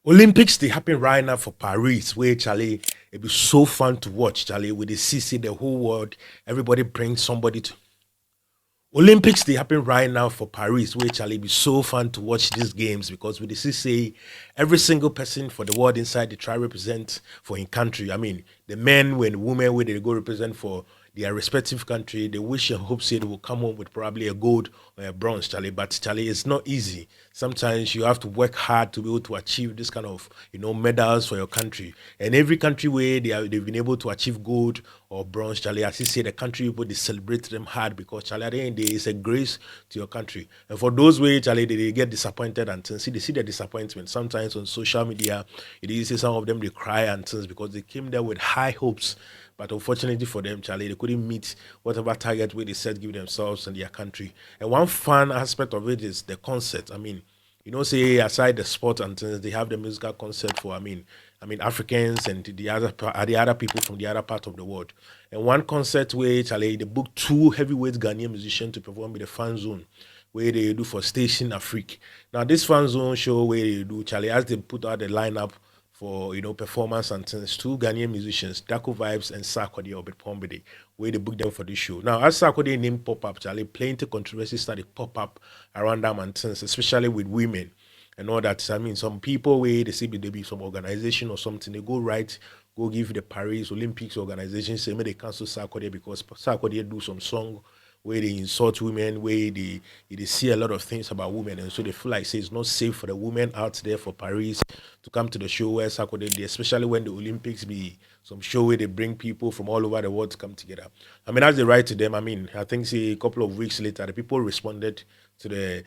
Olympics they happen right now for Paris, where Charlie it be so fun to watch. Charlie with the CC, the whole world, everybody brings somebody to Olympics they happen right now for Paris, where Charlie be so fun to watch these games because with the CC, every single person for the world inside they try represent for in country. I mean, the men when women where they go represent for their respective country, they wish and hope say they will come home with probably a gold or a bronze, Charlie. But Charlie, it's not easy. Sometimes you have to work hard to be able to achieve this kind of medals for your country. And every country where they've been able to achieve gold or bronze, Charlie, as you say, the country people they celebrate them hard because Charlie, at the end of the day, it's a grace to your country. And for those way, Charlie, they get disappointed and things. See, they see the disappointment. Sometimes on social media, it is some of them they cry and things because they came there with high hopes. But unfortunately for them, Charlie, they couldn't meet whatever target where they set give themselves and their country. And one fun aspect of it is the concert. I mean, say aside the sport and things, they have the musical concert for I mean Africans and the other people from the other part of the world. And one concert where Charlie they booked two heavyweight Ghanaian musicians to perform with the fan zone where they do for Station Afrique. Now this fan zone show where they do Charlie as they put out the lineup for performance and things, two Ghanaian musicians, Darko Vibes and Sarkodie or Pombede, where they booked them for this show. Now, as Sarkodie name pop up, Charlie, plenty controversy started pop up around them and things, especially with women and all that. I mean, some people where they say there be some organization or something, they go give the Paris Olympics organization say may they cancel Sarkodie because Sarkodie do some song where they insult women, where they see a lot of things about women, and so they feel like say it's not safe for the women out there for Paris to come to the show where Sarkodie did, especially when the Olympics be some show where they bring people from all over the world to come together. I mean, as they write to them, I mean, I think say a couple of weeks later, the people responded to their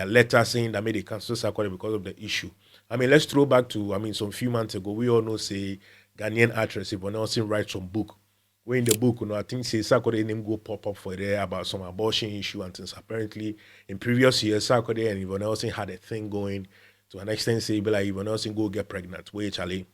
letter saying that made they cancel Sarkodie because of the issue. I mean, let's throw back to some few months ago. We all know say Ghanaian actress Yvonne Nelson writes some book where in the book, I think say Sarkodie name go pop up for there about some abortion issue and things. Apparently, in previous years, Sarkodie and Yvonne Nelson had a thing going to an extent. Say, be like Yvonne Nelson go get pregnant. Where Charlie,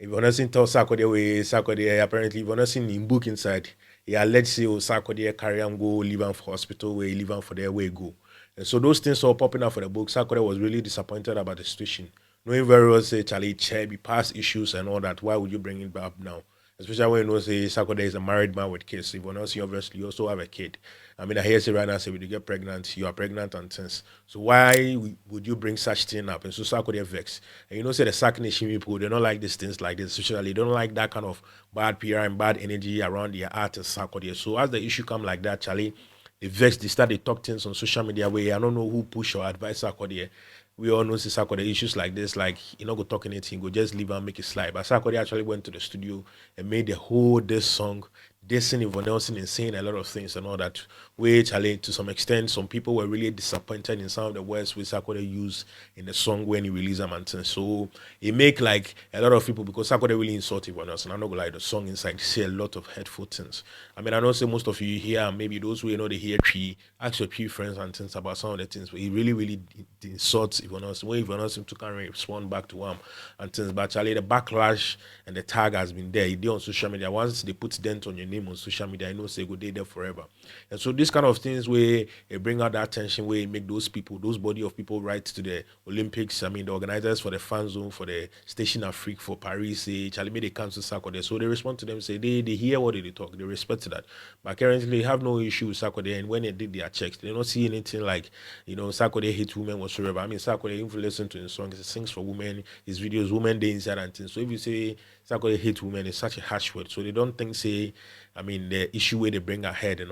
Yvonne Nelson tells Sarkodie where Sarkodie apparently Yvonne Nelson in book inside. He alleged say Sarkodie carry him go leave him for hospital where he leave him for there where he go. And so those things all popping up for the book. Sarkodie was really disappointed about the situation, knowing very well say Charlie be past issues and all that. Why would you bring it back now? Especially when you know say Sarkodie is a married man with kids. If you're not see obviously you also have a kid. I mean I hear say right now say when you get pregnant, you are pregnant and things. So why would you bring such thing up? And so Sarkodie vex. And say the Sark Nation people, they don't like these things like this. Especially they don't like that kind of bad PR and bad energy around their art and Sarkodie. So as the issue come like that, Charlie, they vex, they start to talk things on social media where I don't know who push or advise Sarkodie. We all know Sarkodie issues like this, like you know, go talk anything, go just leave and make it slide. But Sarkodie actually went to the studio and made the whole this song, dissing Yvonne Nelson and saying a lot of things and all that. Which to some extent, some people were really disappointed in some of the words which Sarkodie used in the song when he released them and things. So it make like a lot of people because Sarkodie really insulted Yvonne Nelson. I'm not gonna lie, the song inside say a lot of hurtful things. I mean, I know say most of you here, maybe those who they hear tree, ask your few friends and things about some of the things. But he really insults Yvonne Nelson. When Yvonne Nelson can't respond back to him and things. But actually the backlash and the tag has been there. He did on social media. Once they put dent on your name on social media, I know say go there forever. And so this kind of things where they bring out that attention, where make those people, those body of people write to the Olympics. I mean the organizers for the fan zone, for the Station Afrique, for Paris, say Charlie made they cancel Sarkodie. So they respond to them, say they hear what they talk, they respect that. But currently they have no issue with Sarkodie, and when they did their checks, they don't see anything like Sarkodie hates women whatsoever. I mean Sarkodie, if you listen to his songs, he sings for women, his videos, women day inside and things. So if you say Sarkodie hates women, it's such a harsh word. So they don't think say the issue where they bring ahead,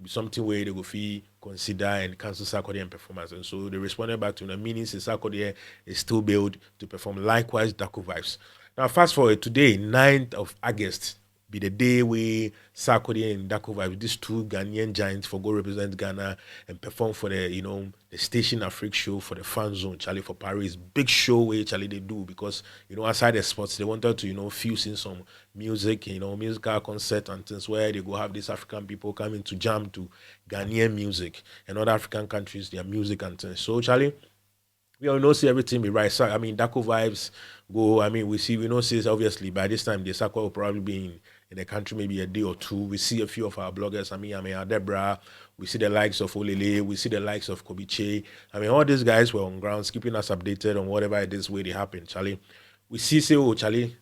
something where they go fee consider and cancel Sarkodie and performance. And so they responded back to the meaning say Sarkodie is still built to perform. Likewise, Darko Vibes. Now fast forward today, 9th of August, be the day where Sarkodie and Darko Vibes, these two Ghanaian giants, for go represent Ghana and perform for the Station Afrique show for the fan zone, Charlie, for Paris. Big show where Charlie they do because outside the sports they wanted to fuse in some music, musical concert and things where they go have these African people coming to jam to Ghanaian music and other African countries, their music and things. So Charlie, we all know see everything be right. So, Darko Vibes go. We know see obviously by this time the Sarkodie will probably be in the country, maybe a day or two. We see a few of our bloggers. Deborah. We see the likes of Olele. We see the likes of Kobiche. All these guys were on ground, keeping us updated on whatever it is where they happen, Charlie. We see, say, oh, Charlie.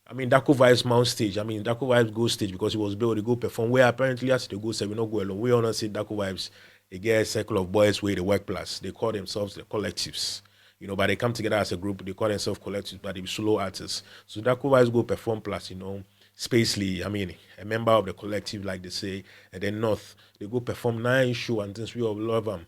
Darko Vibes mount stage. Darko Vibes go stage because he was able to go perform. Where apparently as they go, say we not go alone. We all know see Darko Vibes. They get a circle of boys where they work plus. They call themselves the collectives. But they come together as a group. They call themselves collectives, but they be solo artists. So Darko Vibes go perform plus. Spacely. A member of the collective, like they say, and then North. They go perform 9 shows and things we all love them.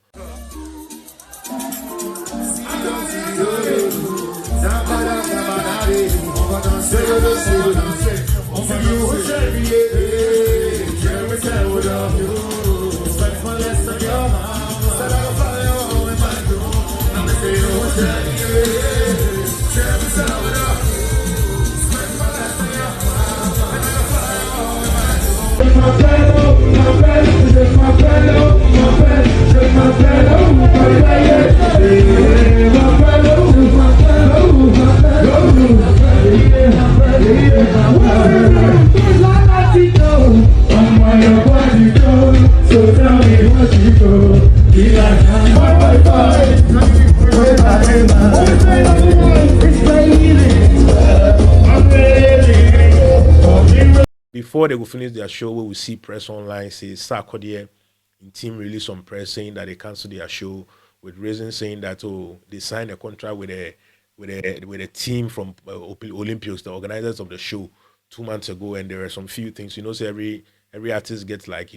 Before they will finish their show, we will see press online say Sarkodie in team release some press saying that they canceled their show with reasons saying that they signed a contract with a team from Olympics, the organizers of the show, 2 months ago, and there are some few things. So every artist gets like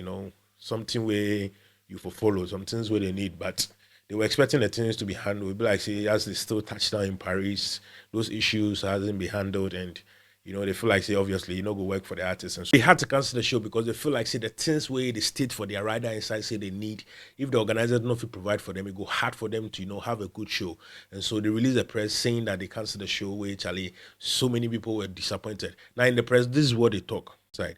something where you follow, some things where they need, but they were expecting the things to be handled. It'd be like say as they still touch down in Paris, those issues hasn't been handled, and they feel like say obviously go work for the artists, and so they had to cancel the show because they feel like say the things where the state for their rider inside say they need, if the organizers don't feel provide for them, it go hard for them to have a good show. And so they released a press saying that they canceled the show, where Charlie, so many people were disappointed. Now in the press, this is what they talk. Side.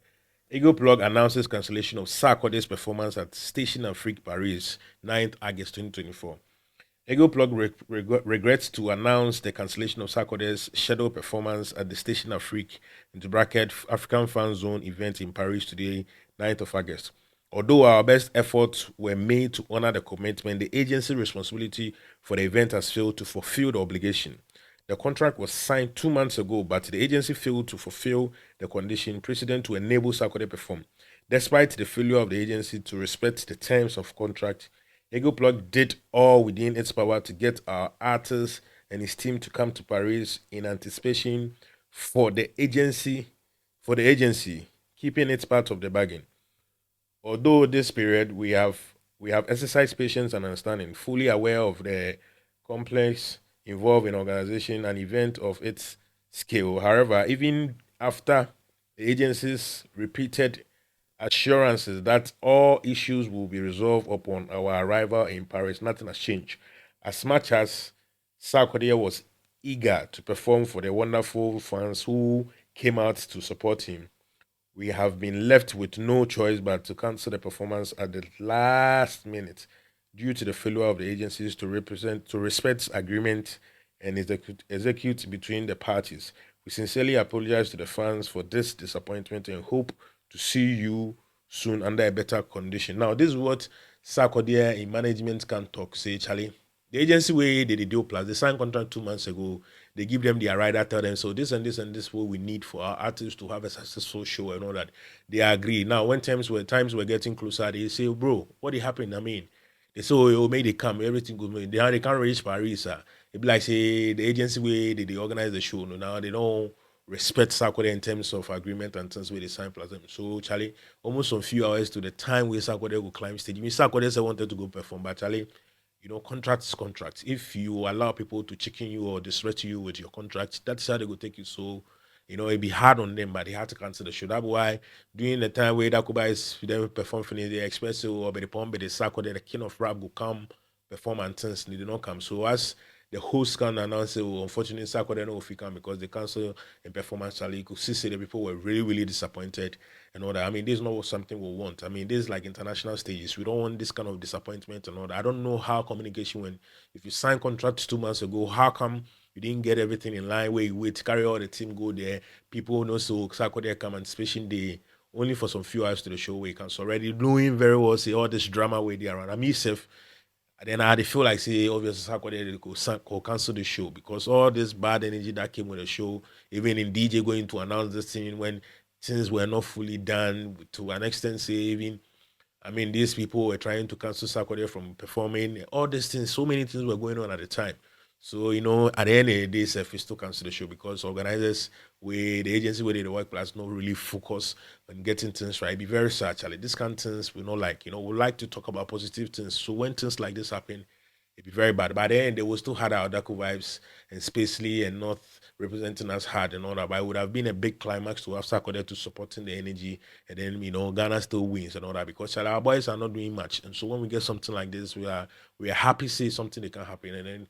Ego Plug announces cancellation of Sarkodie's performance at Station Afrique Paris, 9th August 2024. Ego Plug regrets to announce the cancellation of Sarkodie's Shadout performance at the Station Afrique African Fan Zone event in Paris today, 9th of August. Although our best efforts were made to honor the commitment, the agency's responsibility for the event has failed to fulfill the obligation. The contract was signed 2 months ago, but the agency failed to fulfill the condition precedent to enable Sarkodie to perform. Despite the failure of the agency to respect the terms of contract, Ego Plug did all within its power to get our artist and his team to come to Paris in anticipation for the agency, keeping it part of the bargain. Although this period we have exercised patience and understanding, fully aware of the complex involved in organization an event of its scale. However, even after the agency's repeated assurances that all issues will be resolved upon our arrival in Paris, nothing has changed. As much as Sarkodie was eager to perform for the wonderful fans who came out to support him, we have been left with no choice but to cancel the performance at the last minute due to the failure of the agencies to respect agreement and execute between the parties. We sincerely apologize to the fans for this disappointment and hope to see you soon under a better condition. Now, this is what Sarkodie in management can talk. Say, Charlie, the agency way they do plus, they signed contract 2 months ago. They give them their rider, tell them, so this and this and this what we need for our artists to have a successful show and all that. They agree. Now, when times were getting closer, they say, bro, what happened? They say, oh, may they come, everything good. They can't reach Paris. It be like, say, the agency way they organize the show. Now, they don't respect Sarkodie in terms of agreement and things where they sign plus them. So, Charlie, almost some few hours to the time where Sarkodie will climb stage. Sarkodie said wanted to go perform, but Charlie, contract is contract. If you allow people to chicken you or disrespect you with your contract, that's how they will take you. So, it'd be hard on them, but they had to cancel the show. That's why during the time where Dakuba is them perform finish, they expect or by the pump, the Sarkodie, the king of rap, will come perform and things, they did not come. So as the host can announce, unfortunately, Sarkodie no if he come because they cancel a performance. Charlie, you could see the people were really, really disappointed and all that. This is not something we want. This is like international stages. We don't want this kind of disappointment and all that. I don't know how communication went. If you signed contracts 2 months ago, how come you didn't get everything in line where you wait, carry all the team go there. People know so Sarkodie come anticipation day only for some few hours to the show where you can so already knowing very well say all this drama where they around. I mean, self, and then I had to feel like say obviously Sarkodie go cancel the show because all this bad energy that came with the show, even in DJ going to announce this thing when things were not fully done to an extent, say even I mean, these people were trying to cancel Sarkodie from performing. All these things, so many things were going on at the time. So, at the end of the day, Seth is to cancel the show because organizers, with the agency where they the work plus, not really focus on getting things right. Be very sad, Charlie. This kind of things we not like. We like to talk about positive things. So when things like this happen, it'd be very bad. By the end, they will still had our Darko Vibes and Spacely and North representing us hard and all that. But it would have been a big climax to have Sarkodie to supporting the energy, and then Ghana still wins and all that because our boys are not doing much. And so when we get something like this, we are happy to say something that can happen, and then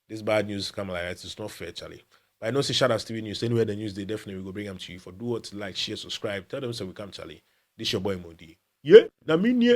this bad news come like that. It's not fair, Charlie. But I know say Shadout TV news. Anywhere the news they definitely will go bring them to you. For do what like, share, subscribe. Tell them so we come, Charlie. This your boy Modi. Yeah, I mean yeah.